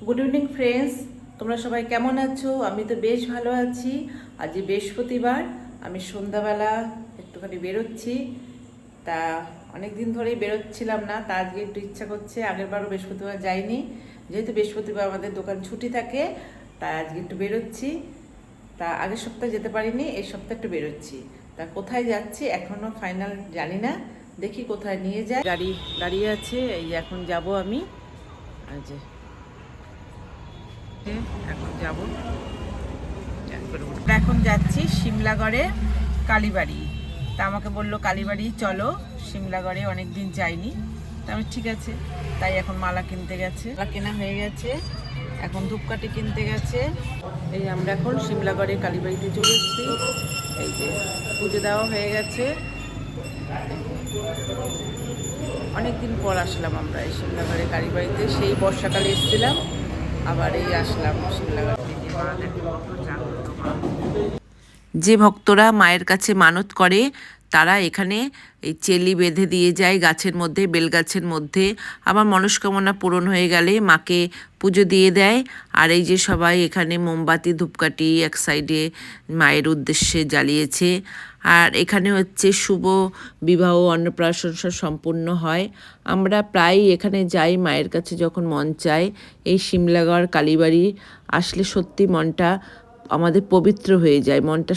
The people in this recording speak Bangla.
গুড ইভিনিং ফ্রেন্ডস, তোমরা সবাই কেমন আছো? আমি তো বেশ ভালো আছি। আজ বৃহস্পতিবার, আমি সন্ধ্যাবেলা একটুখানি বেরোচ্ছি। তা অনেক দিন ধরেই বেরোচ্ছিলাম না, তা আজকে একটু ইচ্ছা করছে। আগেরবারও বৃহস্পতিবার যাইনি, যেহেতু বৃহস্পতিবার আমাদের দোকান ছুটি থাকে, তা আজকে একটু বেরোচ্ছি। তা আগের সপ্তাহে যেতে পারিনি, এই সপ্তাহে একটু বেরোচ্ছি। তা কোথায় যাচ্ছি এখনও ফাইনাল জানি না, দেখি কোথায় নিয়ে যায়। গাড়ি দাঁড়িয়ে আছে, এই এখন যাব আমি। আর যে এখন যাব, এখন যাচ্ছি সিমলাগড়ে কালীবাড়ি। তা আমাকে বললো কালীবাড়ি চলো, সিমলাগড়ে অনেক দিন যাইনি। তা আমি ঠিক আছে, তাই এখন মালা কিনতে গেছে, মালা কেনা হয়ে গেছে, এখন ধূপকাঠি কিনতে গেছে। এই আমরা এখন সিমলাগড়ে কালীবাড়িতে চলে এসেছি। এই যে পুজো দেওয়া হয়ে গেছে। অনেকদিন পর আসলাম আমরা এই সিমলাগড়ে কালীবাড়িতে, সেই বর্ষাকালে এসেছিলাম, আবার এই আসলাম সিমলাগড়ে। যে ভক্তরা মায়ের কাছে মানত করে তারা এখানে এই চেলি বেঁধে দিয়ে যায় গাছের মধ্যে, বেলগাছের মধ্যে। আবার মনস্কামনা পূরণ হয়ে গেলে মাকে পুজো দিয়ে দেয়। আর এই যে সবাই এখানে মোমবাতি ধূপকাঠি এক সাইডে মায়ের উদ্দেশ্যে জ্বালিয়েছে। আর এখানে হচ্ছে শুভ বিবাহ অন্নপ্রাশন সম্পূর্ণ হয়। আমরা প্রায়ই এখানে যাই মায়ের কাছে যখন মন চায়। এই সিমলাগড় কালীবাড়ি আসলে সত্যি মনটা আমাদের পবিত্র হয়ে যায়, মনটা